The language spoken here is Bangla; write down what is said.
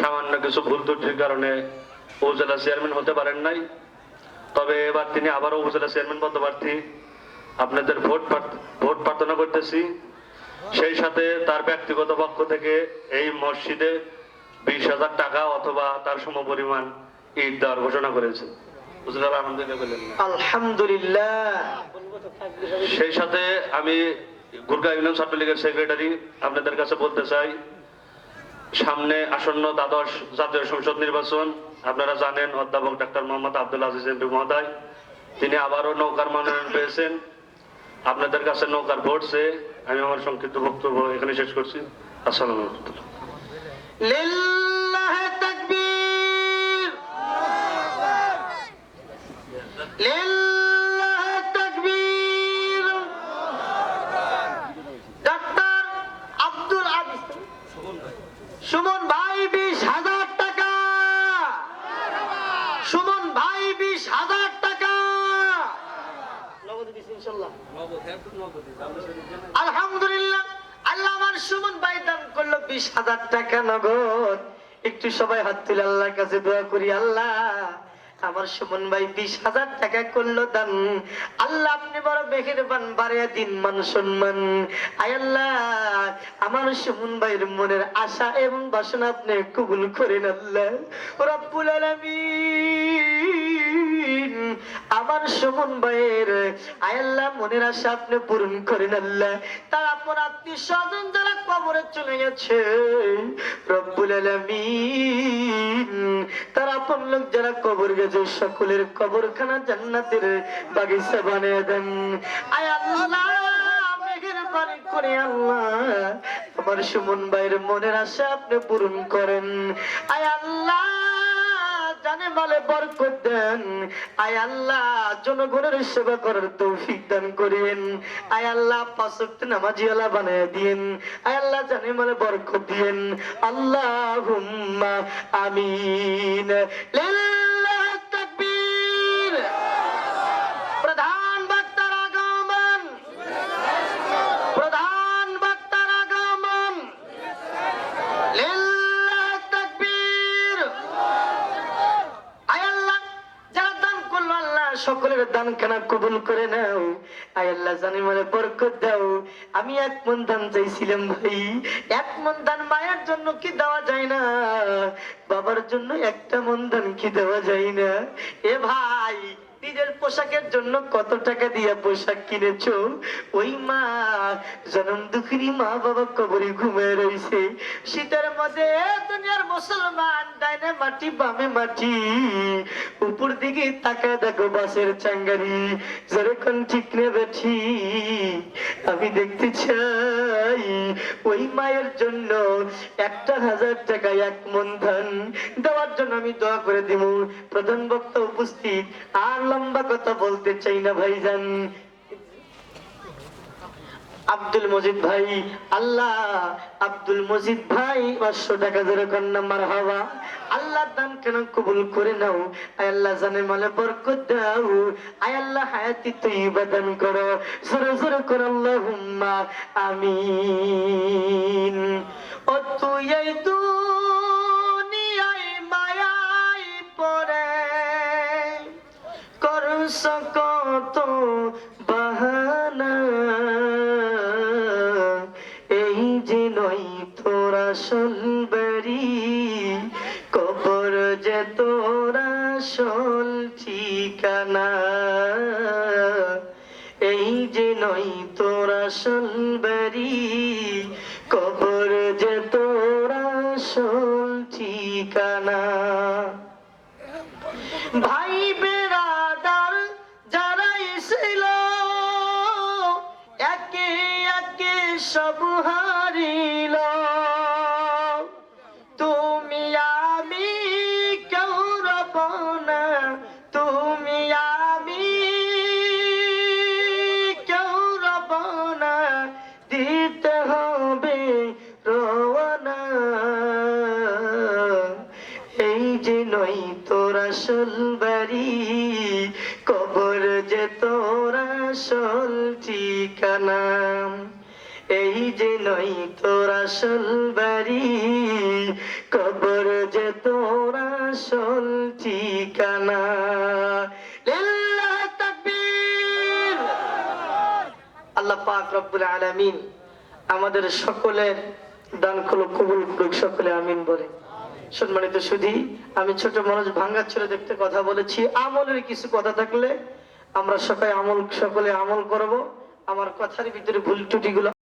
সামান্য কিছু ভুল ত্রুটির কারণে উপজেলা চেয়ারম্যান হতে পারেন নাই। তবে এবার তিনি আবারও উপজেলা চেয়ারম্যান পদপ্রার্থী। আপনাদের ভোট প্রার্থনা করতেছি। সেই সাথে তার ব্যক্তিগত পক্ষ থেকে এই মসজিদে 20,000 টাকা অথবা তার সমপরিমাণ ঈদ দেওয়ার ঘোষণা করেছে। আলহামদুলিল্লাহ। সেই সাথে আমি গুরগা ইউনিয়ন ছাত্রলীগের সেক্রেটারি আপনাদের কাছে বলতে চাই, সামনে আসন্ন দ্বাদশ জাতীয় সংসদ নির্বাচন। আপনারা জানেন অধ্যাপক ডাক্তার মোহাম্মদ আব্দুল আজিজ এমপি মহোদয় তিনি আবারও নৌকার মনোনয়ন পেয়েছেন। আপনাদের কাছে নৌকার ভোট চেয়ে আমি আমার সংক্ষিপ্ত বক্তব্য এখানে শেষ করছি। আসসালামু আলাইকুম। লিল্লাহি তাকবীর, লিল্লাহি তাকবীর। ডাক্তার আব্দুল আজিজ সুমন ভাই 20,000 টাকা। সুমন ভাই 20,000 টাকা। আলহামদুলিল্লাহ। আল্লাহ আমার সুমন ভাই দান করলো 20,000 টাকা নগদ। একটু সবাই হাত তুলে আল্লাহর কাছে দোয়া করি, আল্লাহ আমার সুমন ভাই 20,000 টাকা করলো দান। আল্লাহ আপনি বড় মেহেরবান, বাড়িয়ে দিন মান সম্মান। আয় আল্লাহ আমার সুমন ভাইয়ের মনের আশা এবং বাসনা আপনি কবুল করেন আল্লাহ রব্বুল আলামিন। আমার সুমন ভাইয়ের আয় আল্লাহ মনের আশা আপনি পূরণ করেন আল্লাহ। তার আপন আত্মীয় স্বজন যারা কবরে চলে গেছে রব্বুল আলামিন, তার আপন লোক যারা কবর গেছে সকলের কবরখানা জান্নাতের বাগিচা বানিয়ে দেন। আয় আল্লাহ মেহেরবানি করে আল্লাহ আমার সুমন ভাইয়ের মনের আশা আপনি পূরণ করেন। আয় আল্লাহ জানে মালে বরকত দেন। আয় আল্লাহ জনগণের সেবা করার তৌফিক দান করেন। আয় আল্লাহ 5 ওয়াক্ত নামাজিওয়ালা বানিয়ে দিন। আয় আল্লাহ জানে মালে বরকত দিন। আল্লাহুম্মা আমিন। লিল্লাহি তাকবীর। প্রধান বক্তার আগমন, প্রধান বক্তার আগমন। লিল্লাহি তাকবীর। আয় আল্লাহ যারা দান করলো আল্লাহ সকলের দান খানা কবুল করে নাও। আয় আল্লাহ জানি মানে বরকত দাও। আমি 1 মণ দান চাইছিলাম ভাই, 1 মণ দান মায়ের জন্য কি দেওয়া যায় না? বাবার জন্য 1টা মণ দান কি দেওয়া যায় না? এ ভাই নিজের পোশাকের জন্য কত টাকা দিয়ে পোশাক কিনেছো? ওই মা জনম দুঃখিনী মা বাবা কবরে ঘুমিয়ে রয়েছে। শীতের মধ্যে দুনিয়ার মুসলমান ডাইনে মাটি বামে মাটি, উপর দিকে তাকা দেখো বাসের চাঙ্গারি। যেরকম ঠিক নেবে ঠিক আমি দেখতে চাই ওই মায়ের জন্য 1,000 টাকা 1 মণ ধান দেওয়ার জন্য আমি দোয়া করে দিব। প্রধান বক্তা উপস্থিত, আর লম্বা কথা বলতে চাই না ভাইজান। আব্দুল মজিদ ভাই, আল্লাহ আব্দুল মজিদ ভাই 500 টাকা যেরকম নাম্বার হাওয়া আল্লাহ দান কেন কবুল করে নাও। আয় আল্লাহ জানে মালে বরকত দাও। আয় আল্লাহ হায়াতি তৈয়বা দান করো। জোরে জোরে করে আল্লাহুম্মা আমিন। ও তুই এই দুনিয়ায় মায়ায় পড়ে করছ কত বাহানা, এই যে নই তোর আসল বাড়ি, কবর যে তোর আসল ঠিকানা। এই যে নই তোর আসল বাড়ি, কবর যে তোর আসল ঠিকানা। ভাই বেরাদার যারাই ছিল একে একে সব হারিল। তুমি আমি কেউ রব না, তুমি আমি কেউ রব না, দিতে হবে রওনা। এই যে নই তোর আসল বাড়ি, কবর যে তোর আসল ঠিকানা। এই যে নই তোর আসল বাড়ি, কবর যে তোর আসল ঠিকানা। লিল্লাহ তাকবীর। আল্লাহ পাক রব্বুল আলামিন আমাদের সকলের দান কবুল করুক, সকলে আমিন বলে। সম্মানিত সুধী, আমি ছোট মানুষ ভাঙ্গা ছেড়ে দেখতে কথা বলেছি। আমলের কিছু কথা থাকলে আমরা সকলে আমল করব। আমার কথার ভিতরে ভুল ত্রুটিগুলো